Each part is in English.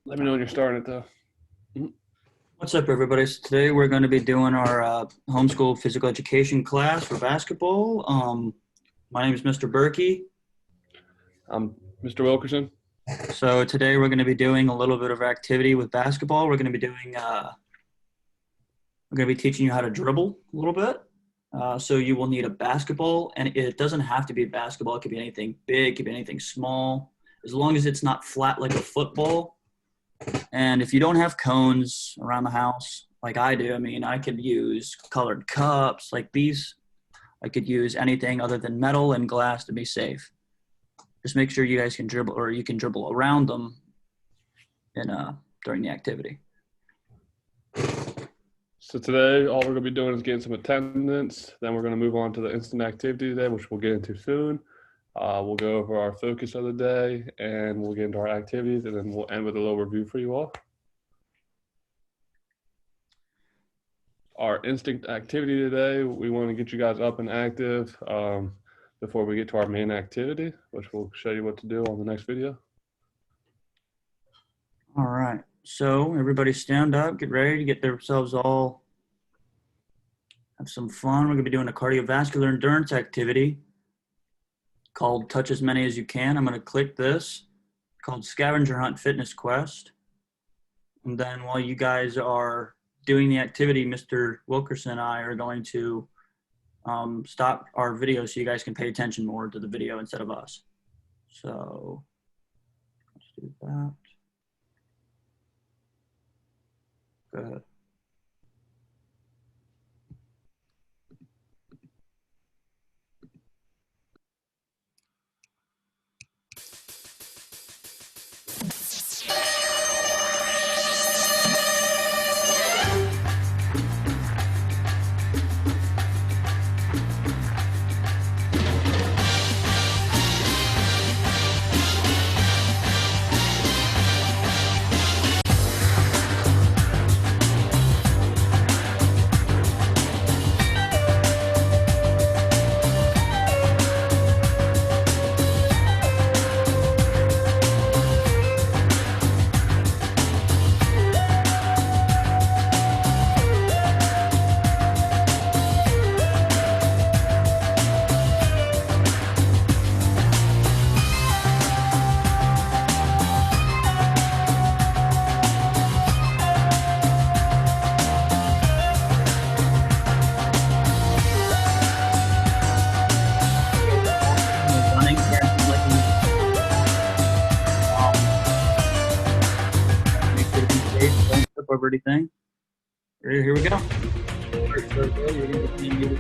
Let me know when you're starting it, though. What's up, everybody? So today we're going to be doing our homeschool physical education class for basketball. My name is Mr. Berkey. I'm Mr. Wilkerson. So today we're going to be doing a little bit of activity with basketball. We're going to be teaching you how to dribble a little bit. So you will need a basketball, and it doesn't have to be a basketball. It could be anything big, it could be anything small, as long as it's not flat like a football. And if you don't have cones around the house like I do, I could use colored cups like these. I could use anything other than metal and glass to be safe. Just make sure you guys can dribble, or you can dribble around them during the activity. So today, all we're going to be doing is getting some attendance. Then we're going to move on to the instant activity today, which we'll get into soon. We'll go over our focus of the day, and we'll get into our activities, and then we'll end with a little review for you all. Our instinct activity today, we want to get you guys up and active before we get to our main activity, which we'll show you what to do on the next video. All right. So everybody stand up, get ready to get themselves all, have some fun. We're going to be doing a cardiovascular endurance activity called Touch As Many As You Can. I'm going to click this, called Scavenger Hunt Fitness Quest. And then while you guys are doing the activity, Mr. Wilkerson and I are going to stop our video so you guys can pay attention more to the video instead of us. So let's do that. Go ahead. Over anything. Here we go. First, you're going to be playing music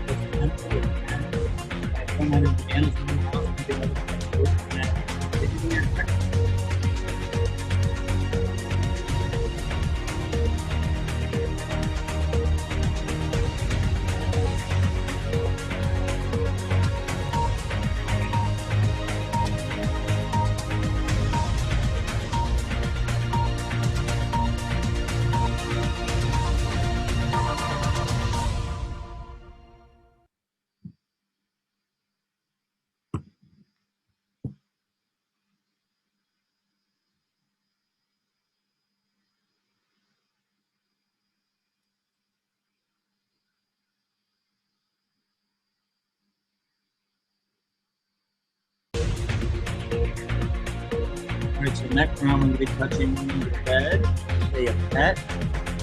Alright, so next round I'm going to be touching your bed, say a pet,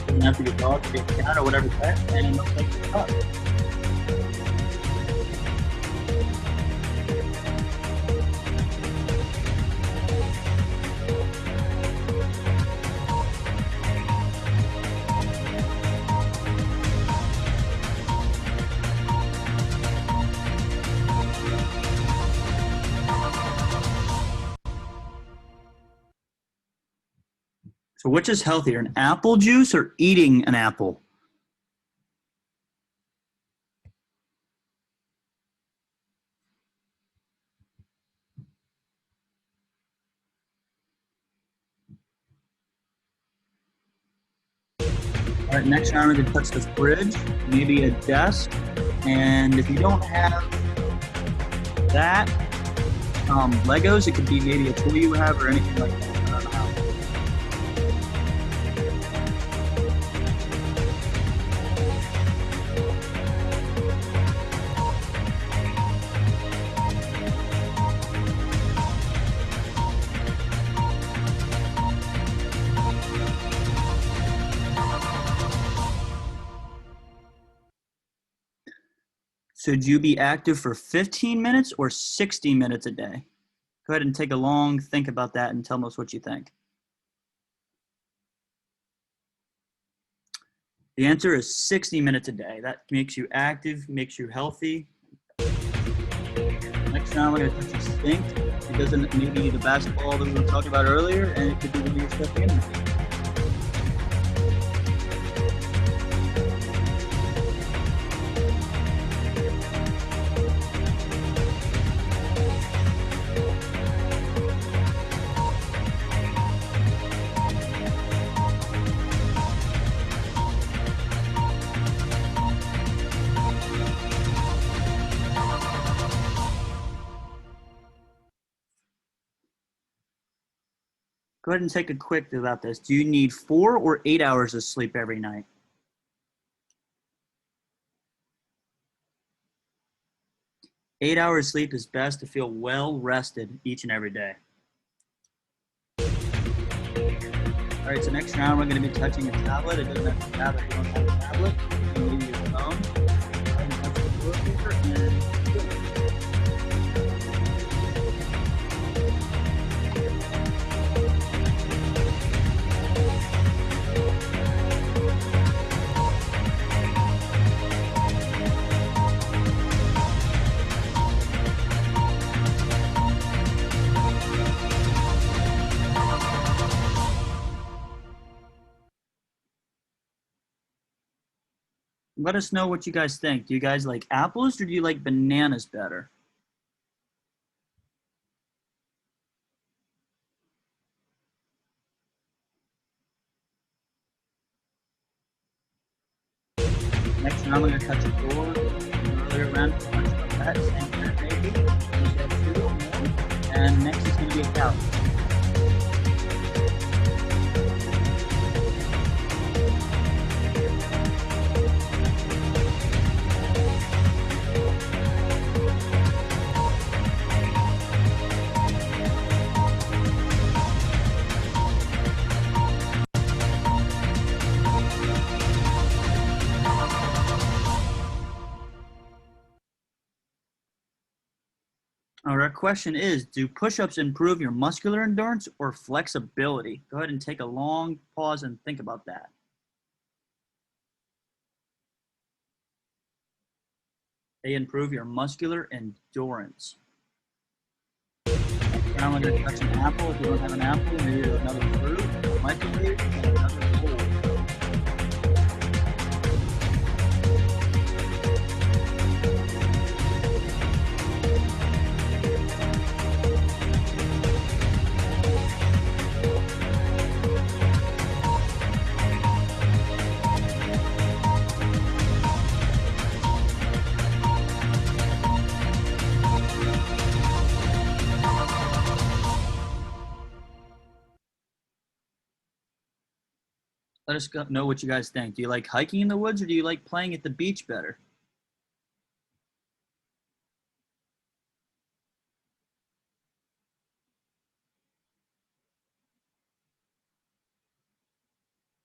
and after your dog, your cat, or whatever pet, and it'll take the cup. So which is healthier, an apple juice or eating an apple? All right, next round we're going to touch the fridge, maybe a desk, and if you don't have that, Legos, it could be maybe a toy you have or anything like that. I don't know. Should you be active for 15 minutes or 60 minutes a day? Go ahead and take a long think about that and tell us what you think. The answer is 60 minutes a day. That makes you active, makes you healthy. Next round, we're going to touch instinct. It doesn't maybe the basketball that we were talking about earlier, and it could be when you're stepping in. Go ahead and take a quick about this. Do you need 4 or 8 hours of sleep every night? Eight hours sleep is best to feel well rested each and every day. All right, so next round we're going to be touching a tablet. It doesn't have a tablet. You don't have a tablet. You can use your phone. Go ahead and touch the floor paper and let us know what you guys think. Do you guys like apples or do you like bananas better? Next round, we're going to touch a door. Earlier round, touch a pet, same pet maybe. And next is going to be a couch. Our question is, do push-ups improve your muscular endurance or flexibility? Go ahead and take a long pause and think about that. They improve your muscular endurance. Now we're going to touch an apple. If you don't have an apple, maybe another fruit, microwave, and another bowl. Let us know what you guys think. Do you like hiking in the woods or do you like playing at the beach better?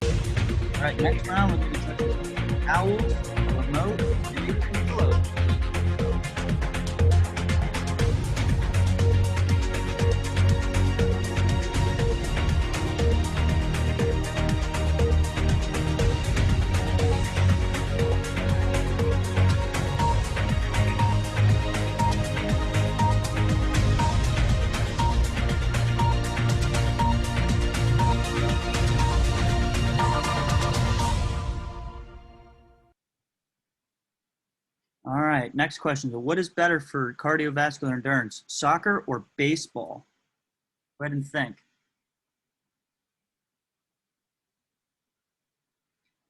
All right, next round, we're going to be touching towels, a remote, and maybe some pillows. All right, next question. So what is better for cardiovascular endurance, soccer or baseball? Go ahead and think.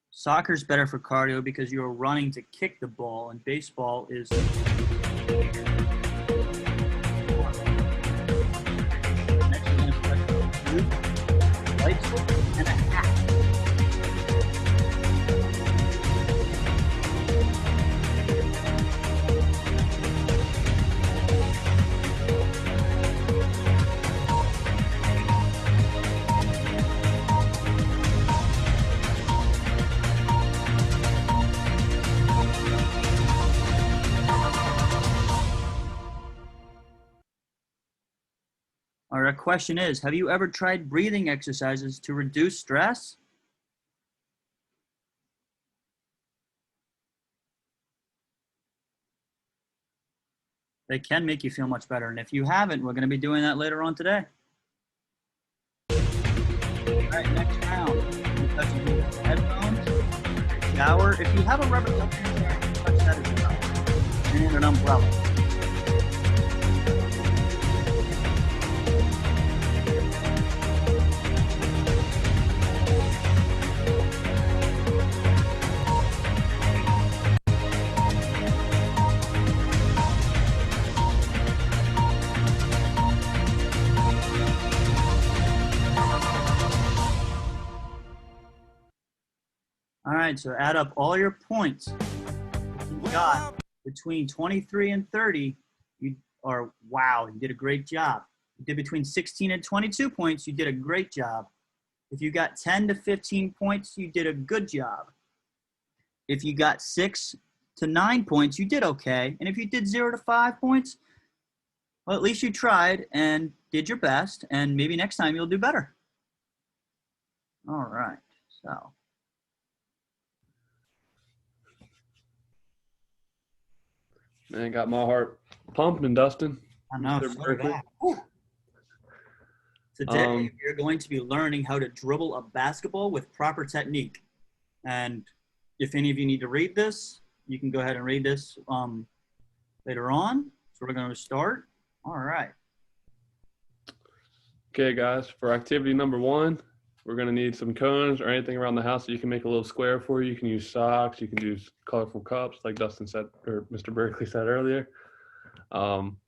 Soccer is better for cardio because you're running to kick the ball, and baseball is... Next, we're going to put two light switch and a hat. question is, have you ever tried breathing exercises to reduce stress? They can make you feel much better. And if you haven't, we're going to be doing that later on today. All right, next round. You touch your headphones, shower. If you have a rubber duck, touch that as well. And an umbrella. All right, so add up all your points. You got between 23 and 30, wow, you did a great job. You did between 16 and 22 points, you did a great job. If you got 10 to 15 points, you did a good job. If you got 6 to 9 points, you did okay. And if you did 0 to 5 points, well, at least you tried and did your best, and maybe next time you'll do better. All right, so. Man, got my heart pumping, Dustin. I know. Today, you're going to be learning how to dribble a basketball with proper technique. And if any of you need to read this, you can go ahead and read this later on. So we're going to start. All right. Okay, guys, for activity number 1, we're going to need some cones or anything around the house that you can make a little square for. You can use socks. You can use colorful cups like Dustin said, or Mr. Berkey said earlier.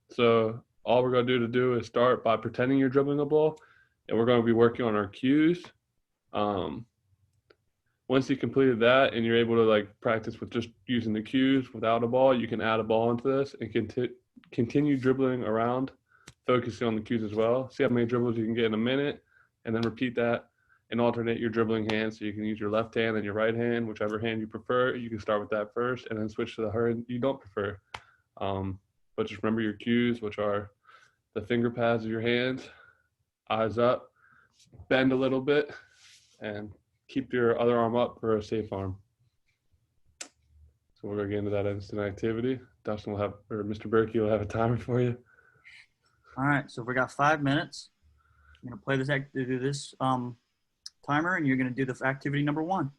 So all we're going to do is start by pretending you're dribbling a ball, and we're going to be working on our cues. Once you completed that and you're able to practice with just using the cues without a ball, you can add a ball into this and continue dribbling around, focusing on the cues as well. See how many dribbles you can get in a minute, and then repeat that. And alternate your dribbling hands, so you can use your left hand and your right hand, whichever hand you prefer. You can start with that first and then switch to the hand you don't prefer. But just remember your cues, which are the finger pads of your hands, eyes up, bend a little bit, and keep your other arm up for a safe arm. So we're going to get into that instant activity. Dustin will have, or Mr. Berkey will have a timer for you. All right, so we got 5 minutes. I'm going to play this timer, and you're going to do the activity number 1.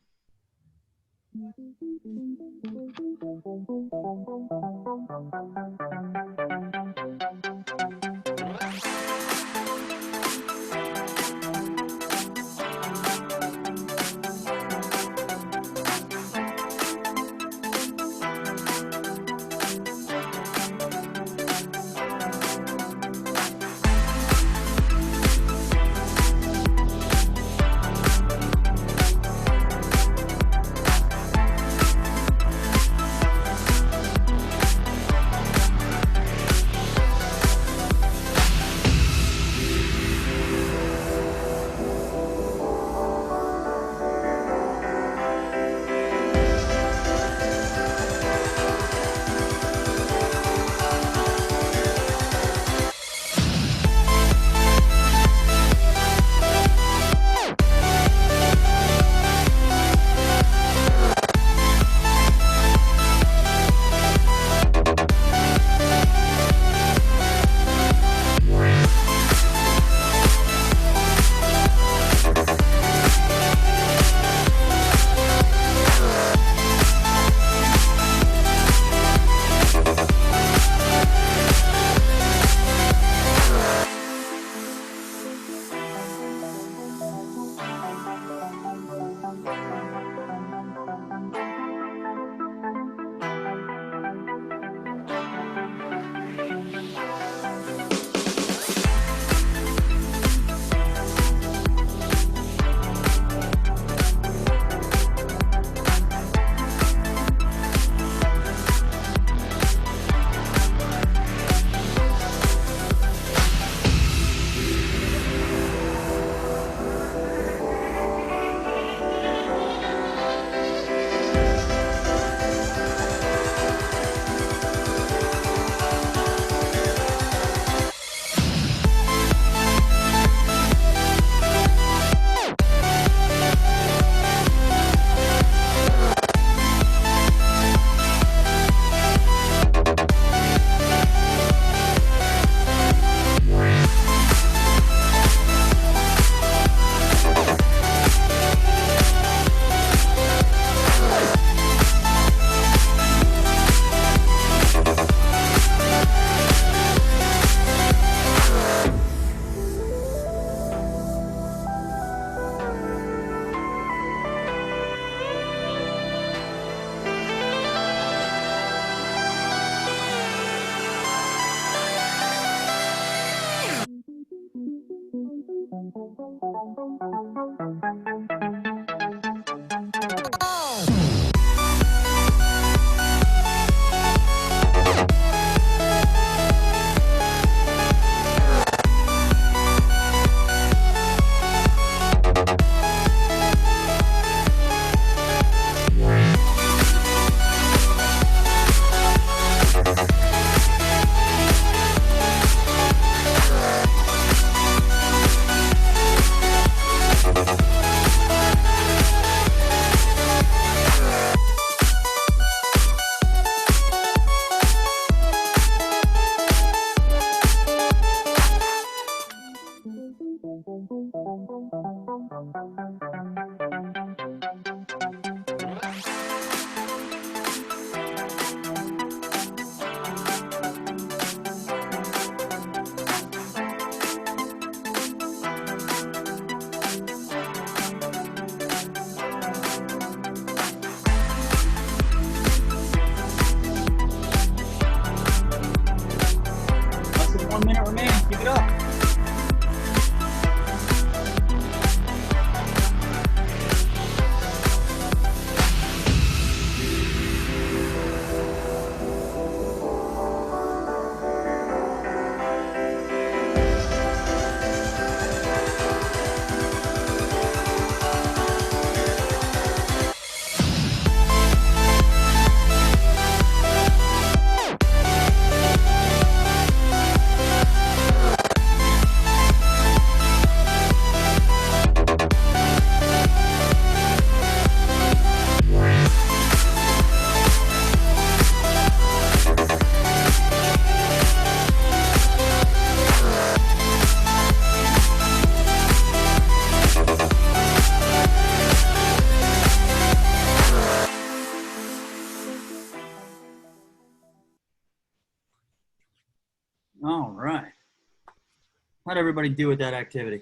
How'd everybody do with that activity?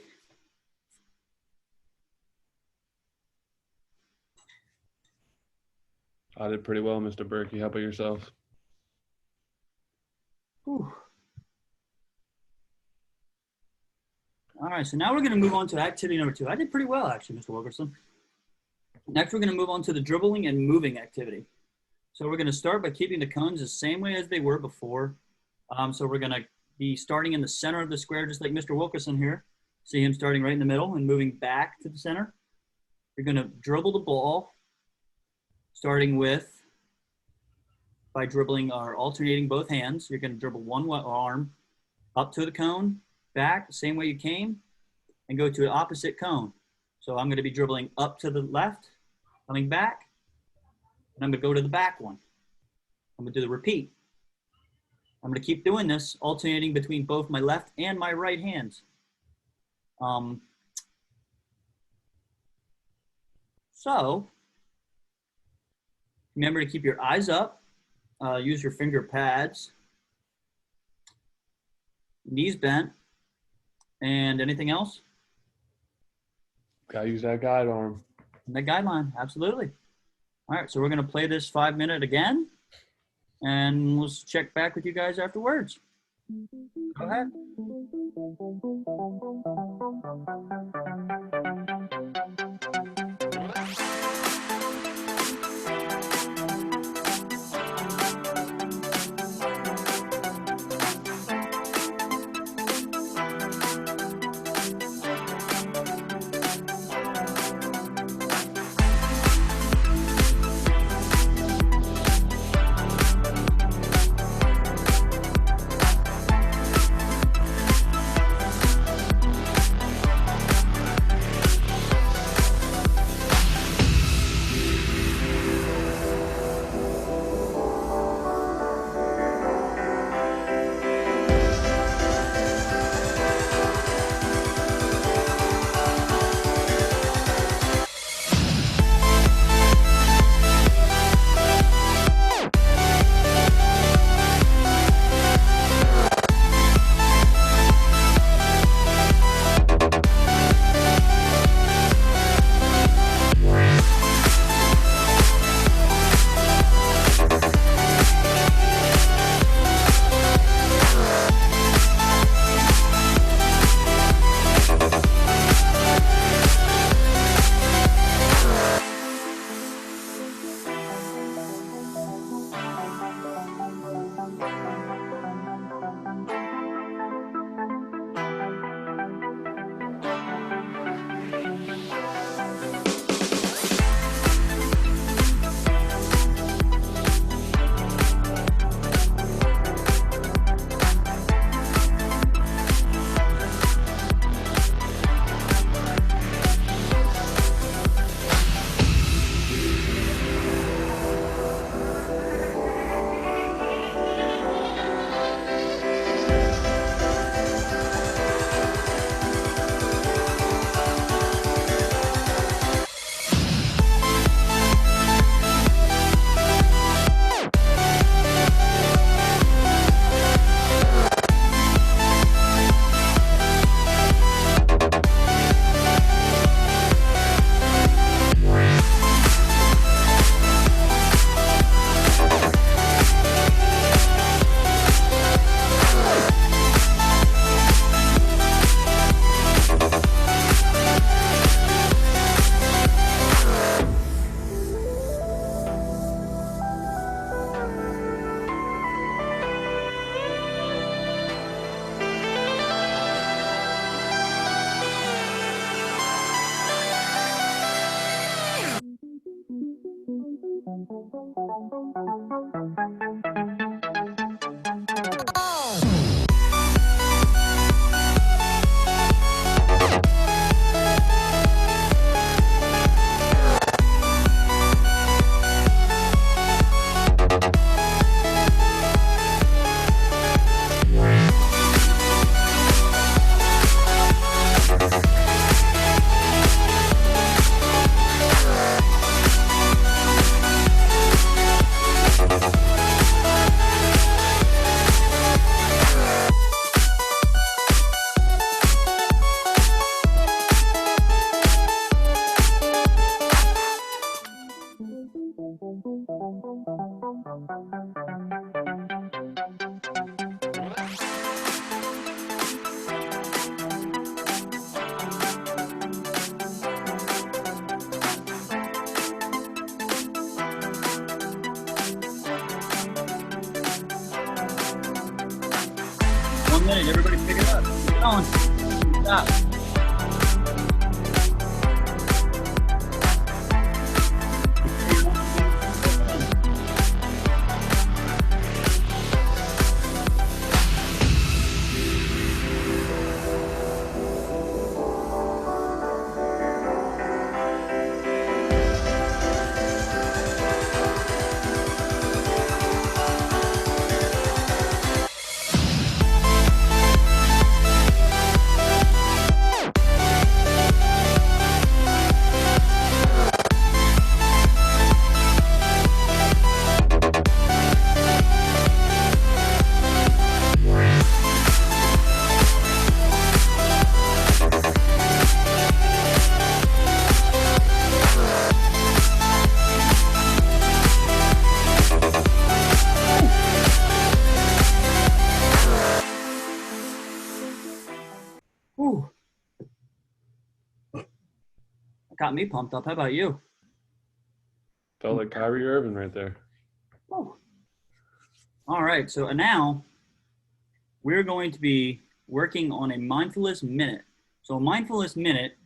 I did pretty well, Mr. Berkey. How about yourself? Whew. All right, so now we're going to move on to activity number 2. I did pretty well, actually, Mr. Wilkerson. Next, we're going to move on to the dribbling and moving activity. So we're going to start by keeping the cones the same way as they were before. So we're going to be starting in the center of the square, just like Mr. Wilkerson here. See him starting right in the middle and moving back to the center. You're going to dribble the ball, starting with, by dribbling or alternating both hands. You're going to dribble one arm up to the cone, back, the same way you came, and go to an opposite cone. So I'm going to be dribbling up to the left, coming back, and I'm going to go to the back one. I'm going to do the repeat. I'm going to keep doing this, alternating between both my left and my right hands. So remember to keep your eyes up, use your finger pads, knees bent, and anything else? Gotta use that guide arm. That guideline, absolutely. All right, so we're gonna play this 5-minute again, and we'll check back with you guys afterwards. Go ahead. 1 minute. Everybody pick it up. Keep going. Stop. Whew. Got me pumped up. How about you? Felt like Kyrie Irving right there. Whew. All right. So now we're going to be working on a mindfulness minute. So a mindfulness minute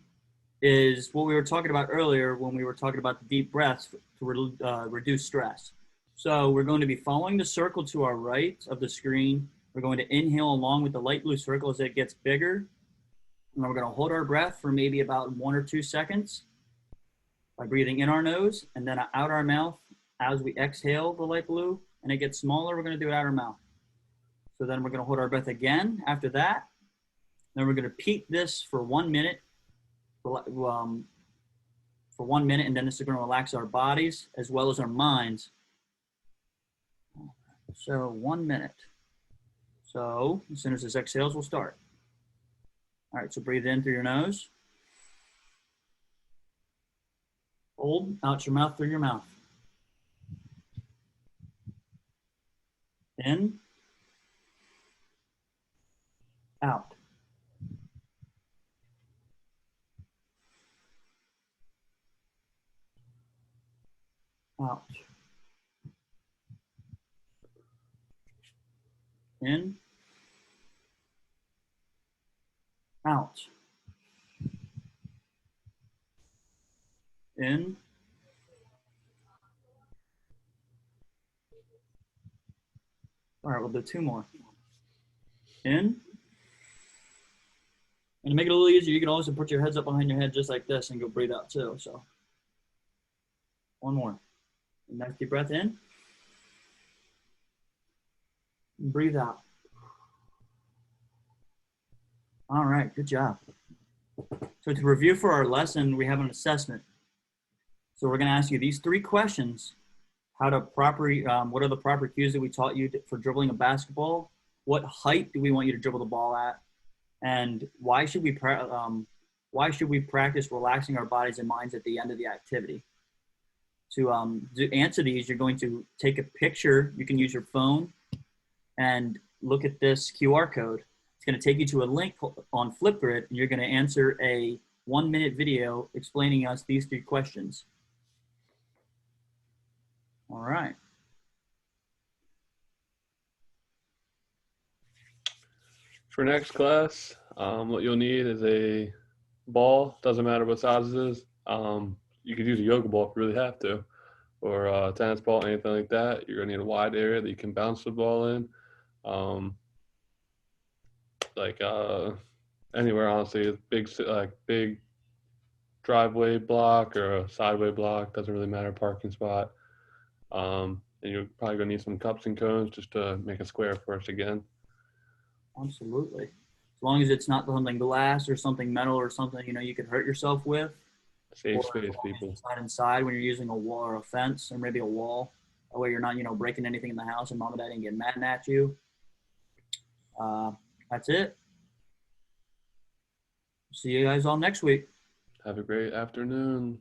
is what we were talking about earlier when we were talking about the deep breaths to reduce stress. So we're going to be following the circle to our right of the screen. We're going to inhale along with the light blue circle as it gets bigger. And then we're going to hold our breath for maybe about 1 or 2 seconds by breathing in our nose and then out our mouth as we exhale the light blue and it gets smaller. We're going to do it out our mouth. So then we're going to hold our breath again after that. Then we're going to repeat this for 1 minute. For 1 minute, and then this is going to relax our bodies as well as our minds. So 1 minute. So as soon as this exhales, we'll start. All right, so breathe in through your nose. Hold out your mouth through your mouth. In. Out. Out. In. Out. In. All right, we'll do 2 more. In. And to make it a little easier, you can also put your heads up behind your head just like this and go breathe out too. So 1 more. Nice deep breath in. And breathe out. All right, good job. So to review for our lesson, we have an assessment. So we're going to ask you these 3 questions. What are the proper cues that we taught you for dribbling a basketball? What height do we want you to dribble the ball at? And why should we practice relaxing our bodies and minds at the end of the activity? To answer these, you're going to take a picture. You can use your phone and look at this QR code. It's going to take you to a link on Flipgrid, and you're going to answer a 1-minute video explaining us these 3 questions. All right. For next class, what you'll need is a ball. Doesn't matter what size it is. You could use a yoga ball if you really have to, or a tennis ball, anything like that. You're gonna need a wide area that you can bounce the ball in. Anywhere, honestly, big driveway block or a sideway block, doesn't really matter, parking spot. And you're probably gonna need some cups and cones just to make a square for us again. Absolutely. As long as it's not something glass or something metal or something, you could hurt yourself with. Safe space, people. Inside when you're using a wall or a fence or maybe a wall. That way you're not, breaking anything in the house and mom and dad ain't getting mad at you. That's it. See you guys all next week. Have a great afternoon.